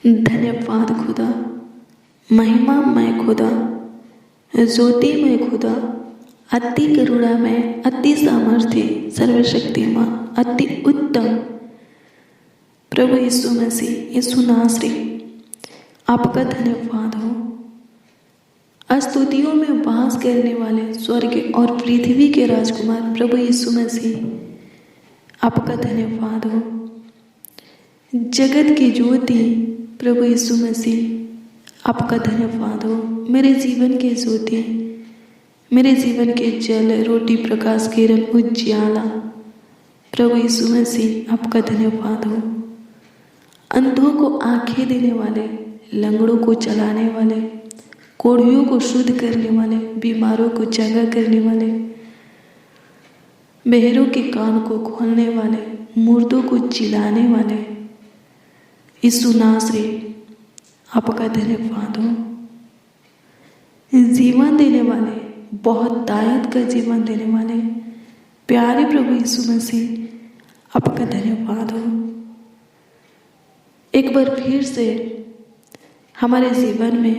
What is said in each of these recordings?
धन्यवाद खुदा, महिमामय खुदा, ज्योतिमय खुदा, अति करुणामय, अति सामर्थ्य, सर्वशक्तिमान, अति उत्तम प्रभु यीशु मसीह, यीशु नासरी, आपका धन्यवाद हो। स्तुतियों में वास करने वाले स्वर्ग और पृथ्वी के राजकुमार प्रभु यीशु मसीह, आपका धन्यवाद हो। जगत की ज्योति प्रभु यीशु मसीह, आपका धन्यवाद हो। मेरे जीवन के ज्योति, मेरे जीवन के जल, रोटी, प्रकाश, किरण, उज्ज्वला प्रभु यीशु मसीह, आपका धन्यवाद हो। अंधों को आंखें देने वाले, लंगड़ों को चलाने वाले, कोढ़ियों को शुद्ध करने वाले, बीमारों को चंगा करने वाले, बहरों के कान को खोलने वाले, मुर्दों को जिलाने वाले यीशु नासरी, आपका धन्यवाद हो। जीवन देने वाले, बहुत दायद का जीवन देने वाले प्यारे प्रभु यीशु मसीह, आपका धन्यवाद हो। एक बार फिर से हमारे जीवन में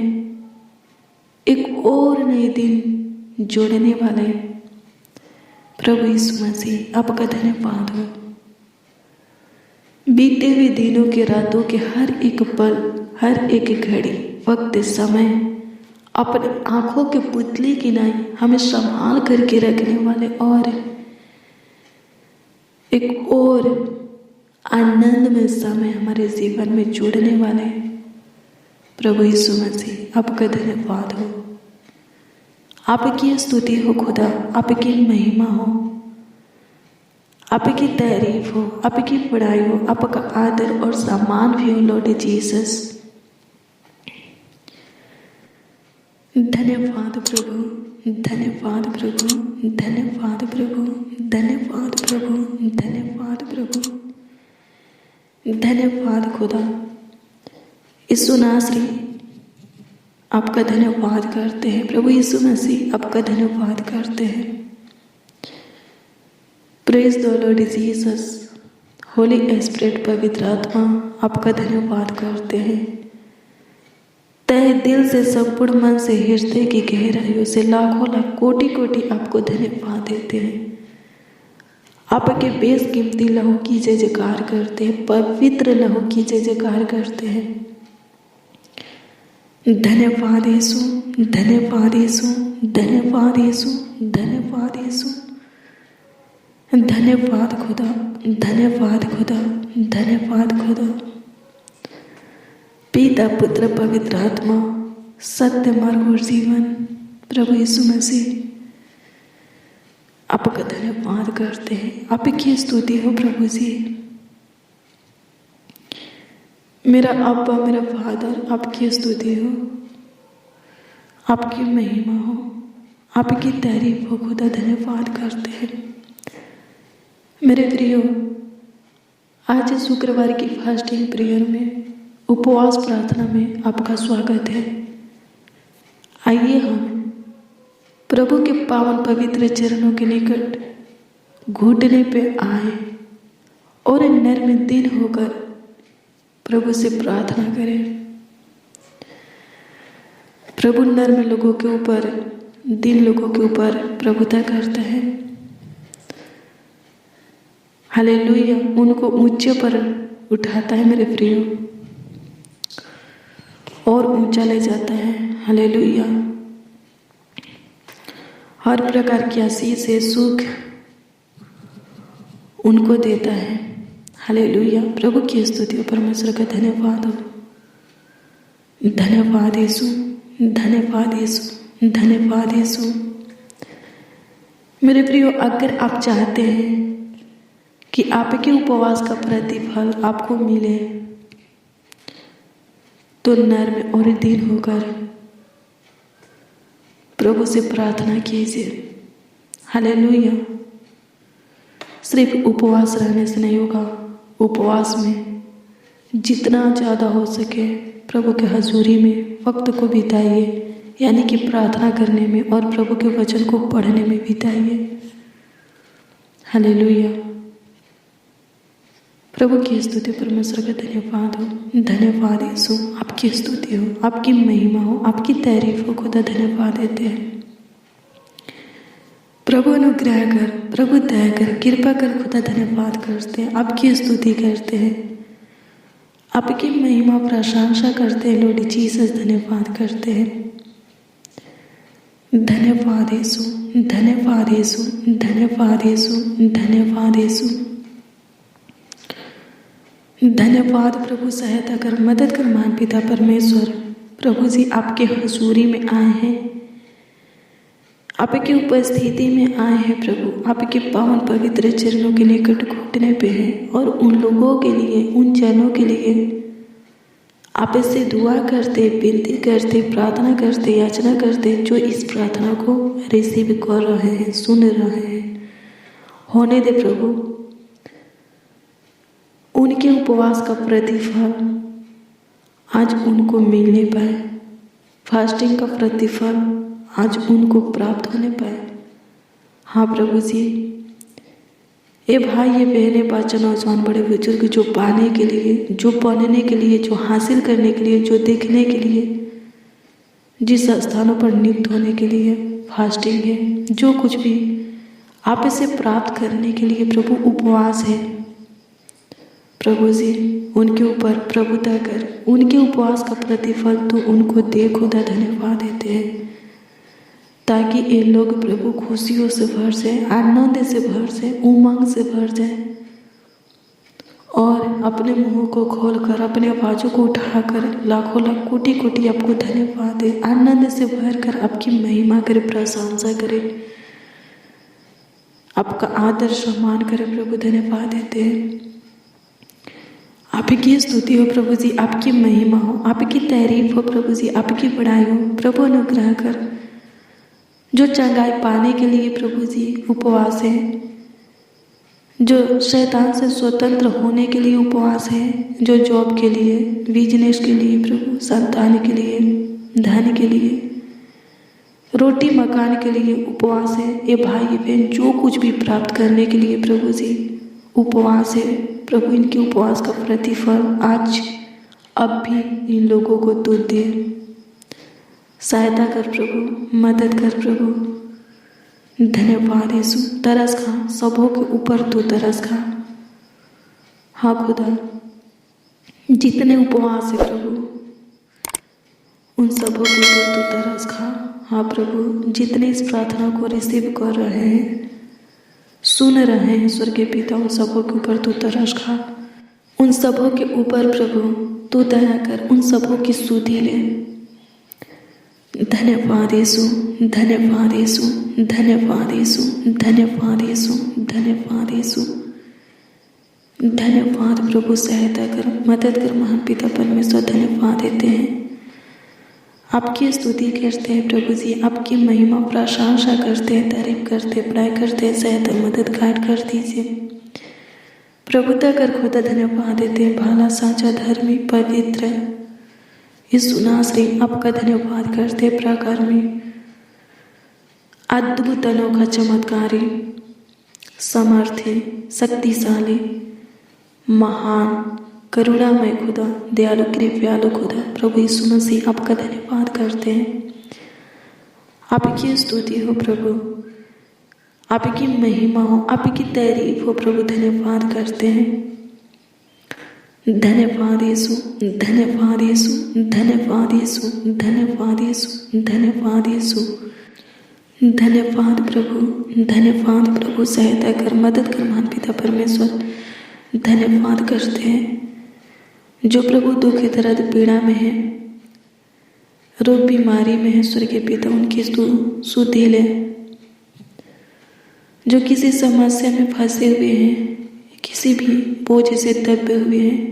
एक और नए दिन जोड़ने वाले प्रभु यीशु मसीह, आपका धन्यवाद हो। बीते हुए दिनों के, रातों के हर एक पल, हर एक घड़ी, वक्त, समय अपने आंखों के पुतले की नाई हमें संभाल करके रखने वाले और एक और आनंदमय समय हमारे जीवन में जोड़ने वाले प्रभु यीशु मसीह, आपका धन्यवाद हो। आपकी स्तुति हो खुदा, आपकी महिमा हो, आपकी तारीफ हो, आपकी बड़ाई हो, आपका आदर और सम्मान भी हो लॉर्ड जीसस। धन्यवाद प्रभु, धन्यवाद प्रभु, धन्यवाद प्रभु, धन्यवाद प्रभु, धन्यवाद प्रभु, धन्यवाद खुदा। यीशु नासरी, आपका धन्यवाद करते हैं। प्रभु यीशु मसीह, आपका धन्यवाद करते हैं। Praise the Lord Jesus. Holi spirit, पवित्र आत्मा, आपका धन्यवाद करते हैं। तहे दिल से, संपूर्ण मन से, हृदय की गहराइयों से लाखों लाख कोटि कोटि आपको धन्यवाद देते हैं। आपके बेशकीमती लहू की जय जयकार करते हैं, पवित्र लहू की जय जयकार करते हैं। धन्यवाद यीशु, धन्यवाद यीशु, धन्यवाद यीशु, धन्यवाद यीशु, धन्यवाद खुदा, धन्यवाद खुदा, धन्यवाद खुदा। पिता, पुत्र, पवित्र आत्मा, सत्य, मार्ग और जीवन प्रभु यीशु मसीह, आपका धन्यवाद करते हैं। आपकी स्तुति हो प्रभु जी। मेरा अब्बा, मेरा फादर, आपकी स्तुति हो, आपकी महिमा हो, आपकी तारीफ हो खुदा, धन्यवाद करते हैं। मेरे प्रियो, आज शुक्रवार की फास्टिंग प्रेयर में, उपवास प्रार्थना में आपका स्वागत है। आइए हम प्रभु के पावन पवित्र चरणों के निकट घुटने पे आए और नर्म दिल होकर प्रभु से प्रार्थना करें। प्रभु नर्म लोगों के ऊपर, दिल लोगों के ऊपर प्रभुता करता है। हालेलुया, उनको ऊंचे पर उठाता है मेरे प्रियो, और ऊंचा ले जाता है। हालेलुया, हर प्रकार की आशीष से सुख उनको देता है। हालेलुया, प्रभु की स्तुति हो, परमेश्वर का धन्यवाद हो। धन्यवाद यीशु, धन्यवाद यीशु, धन्यवाद यीशु। मेरे प्रियो, अगर आप चाहते हैं कि आपके उपवास का प्रतिफल आपको मिले तो नर्म और दीन होकर प्रभु से प्रार्थना कीजिए। हालेलुया, सिर्फ उपवास रहने से नहीं होगा। उपवास में जितना ज़्यादा हो सके प्रभु के हजूरी में वक्त को बिताइए, यानी कि प्रार्थना करने में और प्रभु के वचन को पढ़ने में बिताइए। हालेलुया। प्रभु की स्तुति, परमेश्वर का धन्यवाद हो। धन्यवाद यीशु, आपकी स्तुति हो, आपकी महिमा हो, आपकी तारीफ हो। खुदा धन्यवाद देते हैं। प्रभु अनुग्रह कर, प्रभु दया कर, कृपा कर। खुदा धन्यवाद करते हैं, आपकी स्तुति करते हैं, आपकी महिमा प्रशंसा करते हैं। लॉर्ड जीसस धन्यवाद करते हैं। धन्यवाद यीशु, धन्यवाद यीशु, धन्यवाद यीशु, धन्यवाद यीशु। धन्यवाद प्रभु, सहायता कर, मदद कर महान पिता परमेश्वर। प्रभु जी आपके हजूरी में आए हैं, आपकी उपस्थिति में आए हैं प्रभु। आपके पावन पवित्र चरणों के निकट घुटने पे हैं और उन लोगों के लिए, उन जनों के लिए आप इससे दुआ करते, विनती करते, प्रार्थना करते, याचना करते, जो इस प्रार्थना को रिसीव कर रहे हैं, सुन रहे हैं। होने दे प्रभु, उनके उपवास का प्रतिफल आज उनको मिलने पाए, फास्टिंग का प्रतिफल आज उनको प्राप्त होने पाए। हाँ प्रभु जी, ये भाई, ये बहनें, बच्चे, नौजवान, बड़े बुजुर्ग जो पाने के लिए, जो पढ़ने के लिए, जो हासिल करने के लिए, जो देखने के लिए, जिस स्थानों पर नियुक्त होने के लिए फास्टिंग है, जो कुछ भी आप इसे प्राप्त करने के लिए प्रभु उपवास है, प्रभु जी उनके ऊपर प्रभुता कर, उनके उपवास का प्रतिफल तो उनको दे। खुदा धन्यवाद देते हैं, ताकि ये लोग प्रभु खुशियों से भर जाए, आनंद से भर जाए, उमंग से भर जाए और अपने मुंह को खोलकर, अपने आवाज़ों को उठाकर लाखों लाख कोटि कोटि आपको धन्यवाद दे, आनंद से भर कर आपकी महिमा करे, प्रशंसा करे, आपका आदर सम्मान करे। प्रभु धन्यवाद देते हैं। आपकी स्तुति हो प्रभु जी, आपकी महिमा हो, आपकी तारीफ हो प्रभु जी, आपकी बड़ाई हो। प्रभु अनुग्रह कर, जो चंगाई पाने के लिए प्रभु जी उपवास है, जो शैतान से स्वतंत्र होने के लिए उपवास है, जो जॉब के लिए, बिजनेस के लिए प्रभु, संतान के लिए, धन के लिए, रोटी मकान के लिए उपवास है। ये भाई बहन जो कुछ भी प्राप्त करने के लिए प्रभु जी उपवास है प्रभु, इनके उपवास का प्रतिफल आज अब भी इन लोगों को तू दे। सहायता कर प्रभु, मदद कर प्रभु। धन्यवाद यीशु। तरस खा, सबों के ऊपर तू तरस खा। हाँ खुदा, जितने उपवास है प्रभु, उन सबों के ऊपर तू तरस खा। हाँ प्रभु, जितने इस प्रार्थना को रिसीव कर रहे हैं, सुन रहे हैं स्वर्गीय पिता, उन सबों के ऊपर तू तरस खा। उन सबों के ऊपर प्रभु तू दया कर, उन सबों की सुधि ले। धन्यवाद यीशु, धन्यवाद यीशु, धन्यवाद यीशु, धन्यवाद यीशु, धन्यवाद यीशु। धन्यवाद प्रभु, सहायता कर, मदद कर महान पिता परमेश्वर। धन्यवाद देते हैं, आपकी स्तुति करते हैं प्रभु जी, आपकी महिमा प्रशंसा करते हैं, तारीफ करते, बड़ाई करते, सहायता मदद गाइड कर दीजिए प्रभुता कर। खुदा धन्यवाद देते हैं, भला साचा धर्मी पवित्र यीशु नासरी, आपका धन्यवाद करते, प्रकार में अद्भुत अनोखा चमत्कारी, समर्थी, शक्तिशाली, महान, करुणामय खुदा, दयालु कृपालु खुदा प्रभु यीशु मसीह, आपका धन्यवाद करते हैं। आपकी स्तुति हो प्रभु, आपकी महिमा हो, आपकी तारीफ हो प्रभु। धन्यवाद करते हैं। धन्यवाद यीशु, धन्यवाद यीशु, धन्यवाद यीशु, धन्यवाद यीशु, धन्यवाद यीशु। धन्यवाद प्रभु, धन्यवाद प्रभु। सहायता कर, मदद कर महान पिता परमेश्वर। धन्यवाद करते हैं, जो प्रभु दुख दर्द पीड़ा में है, रोग बीमारी में है स्वर्गीय पिता, उनकी सुधि ले। जो किसी समस्या में फंसे हुए हैं, किसी भी बोझ से दबे हुए हैं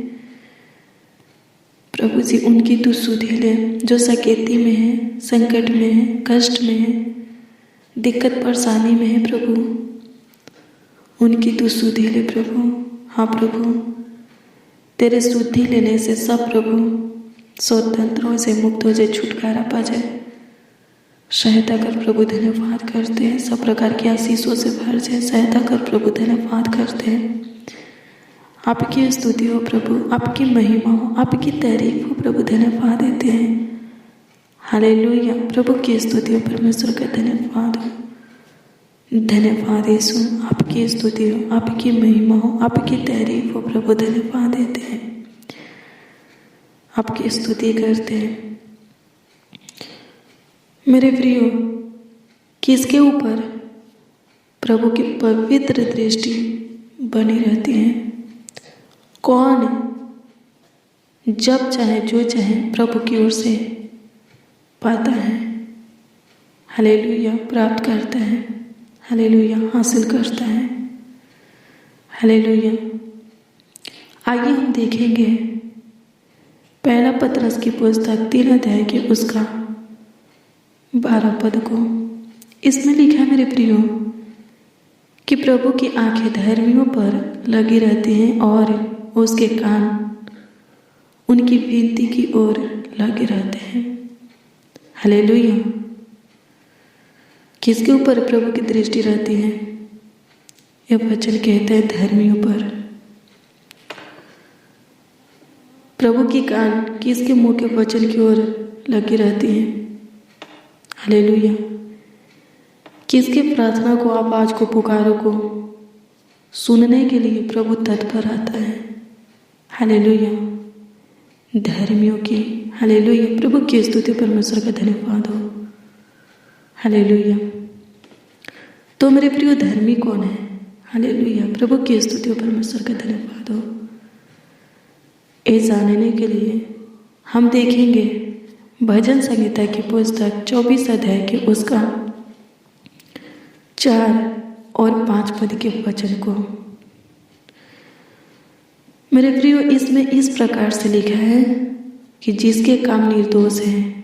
प्रभु जी, उनकी तू सुधि ले। जो सकेती में है, संकट में है, कष्ट में है, दिक्कत परेशानी में है प्रभु, उनकी तू सुधि ले प्रभु। हाँ प्रभु, तेरे सुधि लेने से सब प्रभु स्वतंत्र हो जाए, मुक्त हो जाए, छुटकारा पा जाए। सहायता कर प्रभु, धन्यवाद करते हैं। सब प्रकार की आशीषों से भर जाए, सहायता कर प्रभु, धन्यवाद करते हैं। आपकी स्तुति हो प्रभु, आपकी महिमा हो, आपकी तारीफ हो प्रभु, धन्यवाद देते हैं। हालेलुया, प्रभु की स्तुति हो, परमेश्वर का धन्यवाद हो। धन्यवाद यीशु, आपकी स्तुति हो, आपकी महिमा हो, आपकी तारीफ हो प्रभु, धन्यवाद देते हैं, आपकी स्तुति करते हैं। मेरे प्रियो, किसके ऊपर प्रभु की पवित्र दृष्टि बनी रहती है? कौन जब चाहे जो चाहे प्रभु की ओर से पाता है, हालेलुया, प्राप्त करता है, हालेलुया, हासिल करता है, हालेलुया। आइए हम देखेंगे पहला पतरस की पुस्तक 3 अध्याय के उसका 12 पद को। इसमें लिखा है मेरे प्रियो कि प्रभु की आंखें धर्मियों पर लगी रहती हैं और उसके कान उनकी विनती की ओर लगे रहते हैं। हालेलुया। किसके ऊपर प्रभु की दृष्टि रहती है? यह वचन कहता है धर्मियों पर। प्रभु की कान किसके मुंह के वचन की ओर लगी रहती है? हालेलुया। किसके प्रार्थना को, आवाज को, पुकारों को सुनने के लिए प्रभु तत्पर आता है? हालेलुया, धर्मियों की। हालेलुया, प्रभु की स्तुति, परमेश्वर का धन्यवाद हो। हालेलुया। तो मेरे प्रिय, धर्मी कौन है? हालेलुया, प्रभु की स्तुति, परमेश्वर का धन्यवाद हो। ये जानने के लिए हम देखेंगे भजन संहिता की पुस्तक 24 अध्याय के उसका 4 और 5 पद के वचन को। मेरे प्रियो, इसमें इस प्रकार से लिखा है कि जिसके काम निर्दोष है,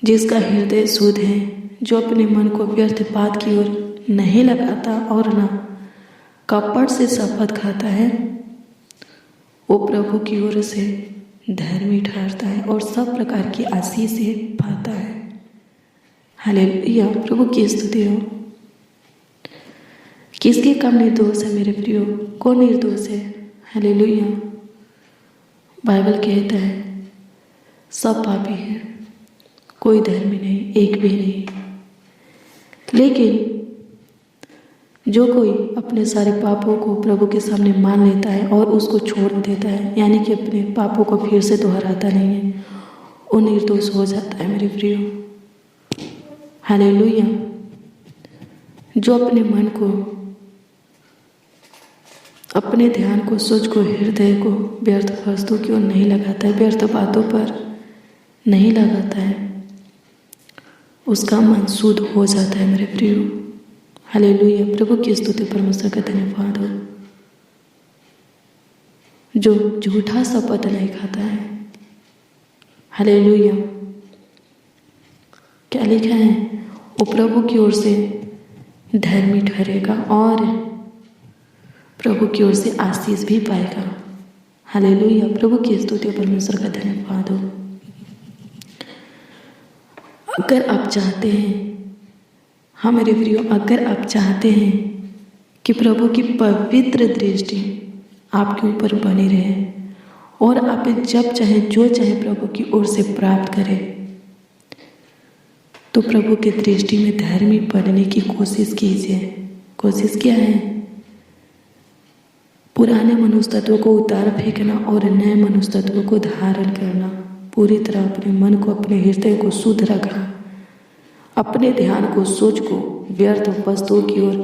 जिसका हृदय शुद्ध है, जो अपने मन को व्यर्थ बात की ओर नहीं लगाता और न कपट से शपथ खाता है, वो प्रभु की ओर से धर्मी ठहरता है और सब प्रकार की आशीष से पाता है। हालेलुया, प्रभु की स्तुति हो। किसके काम निर्दोष है मेरे प्रियो? कौन निर्दोष है? हालेलुया। बाइबल कहता है सब पापी है, कोई धर्मी नहीं, एक भी नहीं। लेकिन जो कोई अपने सारे पापों को प्रभु के सामने मान लेता है और उसको छोड़ देता है, यानी कि अपने पापों को फिर से दोहराता नहीं है, वो निर्दोष हो जाता है मेरे प्रियो। हालेलुया। जो अपने मन को, अपने ध्यान को, सोच को, हृदय को व्यर्थ वस्तु की ओर नहीं लगाता है, व्यर्थ बातों पर नहीं लगाता है, उसका मन शुद्ध हो जाता है मेरे प्रियो। हालेलुया, प्रभु की स्तुति, परमेश्वर का धन्यवाद हो। जो झूठा शपथ नहीं खाता है, हालेलुया, क्या लिखा है? वो प्रभु की ओर से धर्मी ठहरेगा और प्रभु की ओर से आशीष भी पाएगा। हालेलुया, प्रभु की स्तुति, परमेश्वर का धन्यवाद हो। अगर आप चाहते हैं, हाँ मेरे प्रियो, अगर आप चाहते हैं कि प्रभु की पवित्र दृष्टि आपके ऊपर बनी रहे और आप जब चाहे जो चाहे प्रभु की ओर से प्राप्त करें, तो प्रभु की दृष्टि में धर्मी बनने की कोशिश कीजिए। कोशिश क्या है? पुराने मनुष्य तत्वों को उतार फेंकना और नए मनुष्य तत्वों को धारण करना। पूरी तरह अपने मन को, अपने हृदय को शुद्ध रखना, अपने ध्यान को, सोच को व्यर्थ वस्तुओं की ओर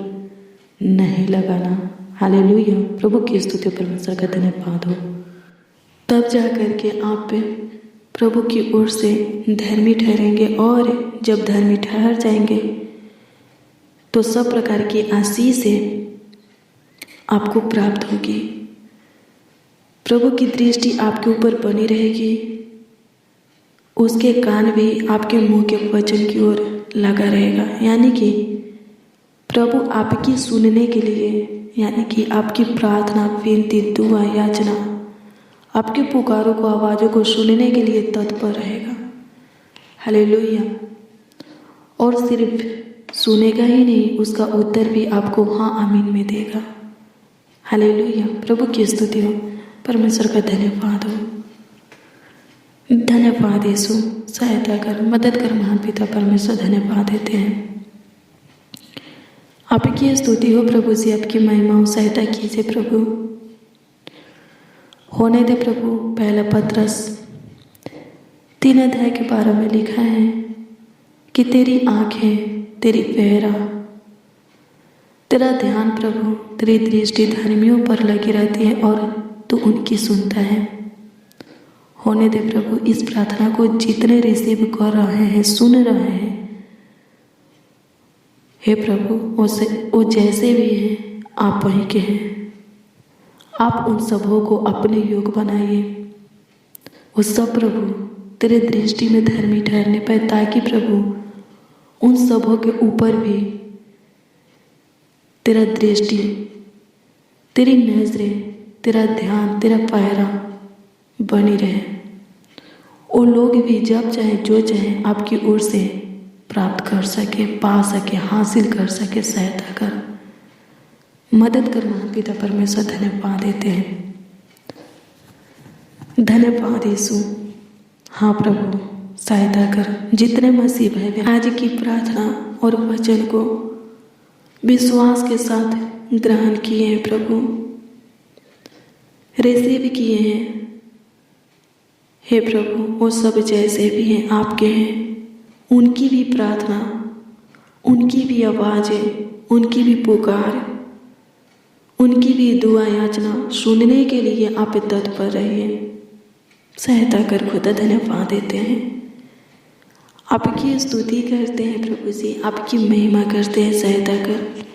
नहीं लगाना। हालेलुया, प्रभु की स्तुति, परमेश्वर का धन्यवाद हो। तब जा करके आप प्रभु की ओर से धर्मी ठहरेंगे और जब धर्मी ठहर जाएंगे तो सब प्रकार की आशीष से आपको प्राप्त होगी। प्रभु की दृष्टि आपके ऊपर बनी रहेगी, उसके कान भी आपके मुंह के वचन की ओर लगा रहेगा, यानी कि प्रभु आपकी सुनने के लिए, यानी कि आपकी प्रार्थना, विनती, दुआ, याचना, आपके पुकारों को, आवाज़ों को सुनने के लिए तत्पर रहेगा। हालेलुया। और सिर्फ सुनेगा ही नहीं, उसका उत्तर भी आपको हाँ आमीन में देगा। हालेलुया। प्रभु की स्तुति हो, परमेश्वर का धन्यवाद हो। धन्यवाद यीशु, सहायता कर, मदद कर महान पिता परमेश्वर, धन्यवाद देते हैं। आपकी स्तुति हो प्रभु जी, आपकी महिमा हो, सहायता कीजिए प्रभु। होने दे प्रभु। पहला पत्रस 3 अध्याय के 12 में लिखा है कि तेरी आंखें, तेरी पहरा, तेरा ध्यान प्रभु, तेरी दृष्टि धर्मियों पर लगी रहती है और तू उनकी सुनता है। होने दे प्रभु इस प्रार्थना को जितने रिसीव कर रहे हैं, सुन रहे हैं, हे प्रभु वो जैसे भी हैं आप वहीं के हैं। आप उन सबों को अपने योग बनाइए। वो सब प्रभु तेरे दृष्टि में धर्मी ठहरने पाए, ताकि प्रभु उन सबों के ऊपर भी तेरा दृष्टि, तेरी नजरें, तेरा ध्यान, तेरा पहरा बनी रहे। वो लोग भी जब चाहे जो चाहे आपकी ओर से प्राप्त कर सके, पा सके, हासिल कर सके। सहायता कर, मदद कर महान पिता परमेश्वर, धन्यवाद देते हैं। धन्यवाद यीशु। हाँ प्रभु, सहायता कर। जितने मसीह भाई आज की प्रार्थना और वचन को विश्वास के साथ ग्रहण किए हैं प्रभु, रिसीव किए हैं, हे प्रभु वो सब जैसे भी हैं आपके हैं, उनकी भी प्रार्थना, उनकी भी आवाज़ें, उनकी भी पुकार, उनकी भी दुआ याचना सुनने के लिए आप तत्पर रहिए। सहायता कर खुदा, धन्यवाद देते हैं। आपकी स्तुति करते हैं प्रभु जी, आपकी महिमा करते हैं। सहायता कर,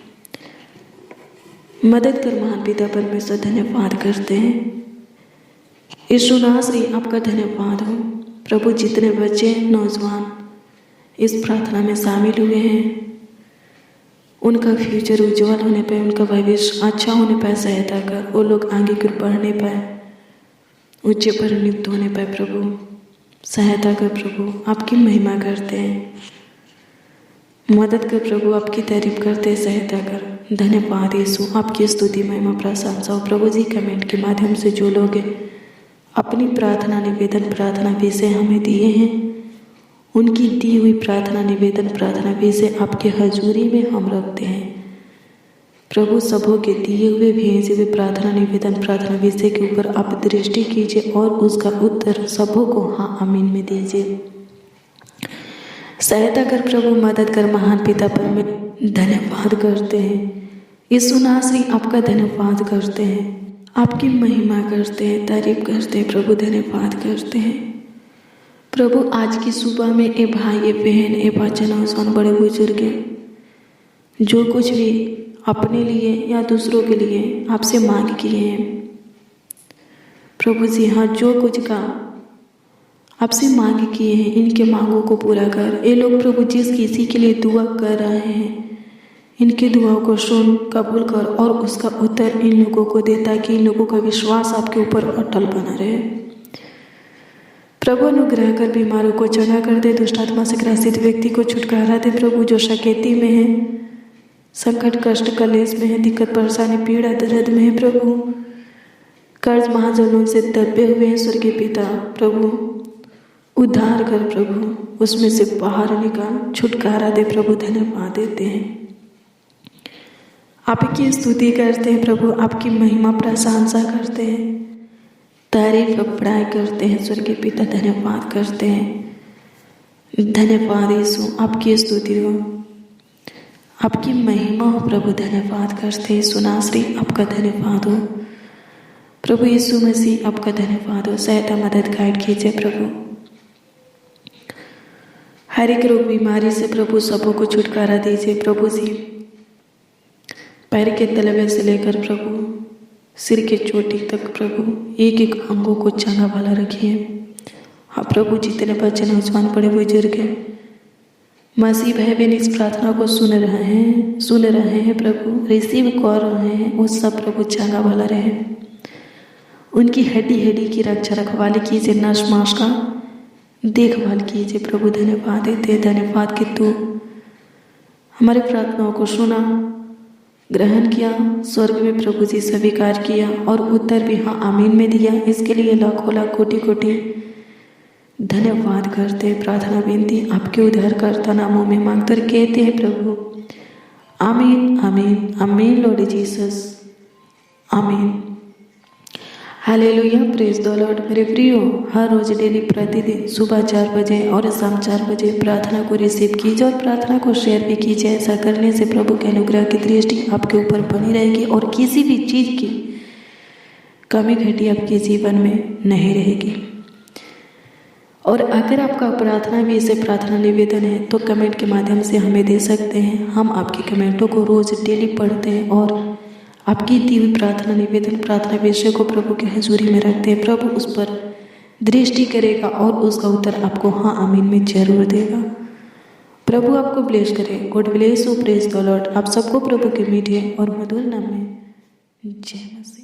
मदद कर महान पिता परमेश्वर, धन्यवाद करते हैं। यीशु नासरी आपका धन्यवाद हो प्रभु। जितने बच्चे, नौजवान इस प्रार्थना में शामिल हुए हैं, उनका फ्यूचर उज्जवल होने पाए, उनका भविष्य अच्छा होने पाए। सहायता कर, वो लोग आगे की बढ़ने पाए, ऊंचे पर नियुक्त होने पाए प्रभु। सहायता कर प्रभु, आपकी महिमा करते हैं। मदद कर प्रभु, आपकी तारीफ करते हैं। सहायता कर, धन्यवाद यीशु। आपकी स्तुति, महिमा, प्रशंसा हो प्रभु जी। कमेंट के माध्यम से जो लोग अपनी प्रार्थना निवेदन, प्रार्थना विषय हमें दिए हैं, उनकी दी हुई प्रार्थना निवेदन, प्रार्थना विषय आपके हजूरी में हम रखते हैं प्रभु। सबों के दिए हुए भेजे हुए प्रार्थना निवेदन, प्रार्थना विषय के ऊपर आप दृष्टि कीजिए और उसका उत्तर सबों को हाँ आमीन में दीजिए। सहायता कर प्रभु, मदद कर महान पिता परमेश्वर, धन्यवाद करते हैं। यीशु नासरी आपका धन्यवाद करते हैं, आपकी महिमा करते हैं, तारीफ करते हैं प्रभु, धन्यवाद करते हैं प्रभु। आज की सुबह में ए भाई, ए बहन, ए बच्चा, नौजवान, बड़े बुजुर्ग जो कुछ भी अपने लिए या दूसरों के लिए आपसे मांग किए हैं प्रभु जी, हाँ जो कुछ का आपसे मांग किए हैं, इनके मांगों को पूरा कर। ये लोग प्रभु जिस किसी के लिए दुआ कर रहे हैं, इनकी दुआओं को सुन, कबूल कर और उसका उत्तर इन लोगों को दे, ताकि इन लोगों का विश्वास आपके ऊपर अटल बना रहे प्रभु। अनुग्रह कर, बीमारों को चंगा कर दे, दुष्ट आत्मा से ग्रसित व्यक्ति को छुटकारा दे प्रभु। जो शकेती में है, संकट, कष्ट, कलेश में है, दिक्कत, परेशानी, पीड़ा, दर्द में है प्रभु, कर्ज महाजनों से दबे हुए हैं, स्वर्गीय पिता प्रभु उद्धार कर प्रभु, उसमें से बाहर निकाल, छुटकारा दे प्रभु। धन्यवाद देते हैं, आपकी स्तुति करते हैं प्रभु, आपकी महिमा प्रशंसा करते हैं, तारीफ बड़ाई करते हैं स्वर्गीय पिता। धन्यवाद करते हैं। धन्यवाद यीशु, आपकी स्तुति हो, आपकी महिमा हो प्रभु। धन्यवाद करते हैं सुनाश्री, आपका धन्यवाद हो प्रभु। यीशु मसीह आपका धन्यवाद हो। सहायता, मदद, गाइड कीजिए प्रभु। हर एक रोग बीमारी से प्रभु सबों को छुटकारा दीजिए प्रभु जी। पैर के तलवे से लेकर प्रभु सिर के चोटी तक प्रभु एक एक अंगों को चंगा भला रखिए। हाँ प्रभु, जितने बच्चे, नौजवान, बड़े बुजुर्ग हैं, मसीह भाई बहन इस प्रार्थना को सुन रहे हैं प्रभु, रिसीव कर रहे हैं, वो सब प्रभु चंगा भला रहे। उनकी हड्डी की रक्षा रखवाली कीजिए, नस मांस का देखभाल कीजिए प्रभु। धन्यवाद देते, धन्यवाद कि तू हमारी प्रार्थनाओं को सुना, ग्रहण किया, स्वर्ग में प्रभु जी स्वीकार किया और उत्तर भी हाँ आमीन में दिया। इसके लिए लाखों लाख कोटि कोटि धन्यवाद करते। प्रार्थना विनती आपके उद्धारकर्ता नामों में मांगकर कहते हैं प्रभु आमीन आमीन आमीन। लॉर्ड जीसस आमीन। Hallelujah, praise the Lord. मेरे प्रियो, हर रोज डेली प्रतिदिन सुबह 4 बजे और शाम 4 बजे प्रार्थना को रिसीव कीजिए और प्रार्थना को शेयर भी कीजिए। ऐसा करने से प्रभु के अनुग्रह की दृष्टि आपके ऊपर बनी रहेगी और किसी भी चीज़ की कमी घटी आपके जीवन में नहीं रहेगी। और अगर आपका प्रार्थना भी इसे प्रार्थना निवेदन है तो कमेंट के माध्यम से हमें दे सकते हैं। हम आपके कमेंटों को रोज डेली पढ़ते हैं और आपकी दी हुई प्रार्थना निवेदन प्रार्थना विषय को प्रभु के हजूरी में रखते हैं। प्रभु उस पर दृष्टि करेगा और उसका उत्तर आपको हाँ आमीन में जरूर देगा। प्रभु आपको ब्लेस करे। God bless you. Praise the Lord. आप सबको प्रभु के मीठे और मधुर नाम में जय मसीह।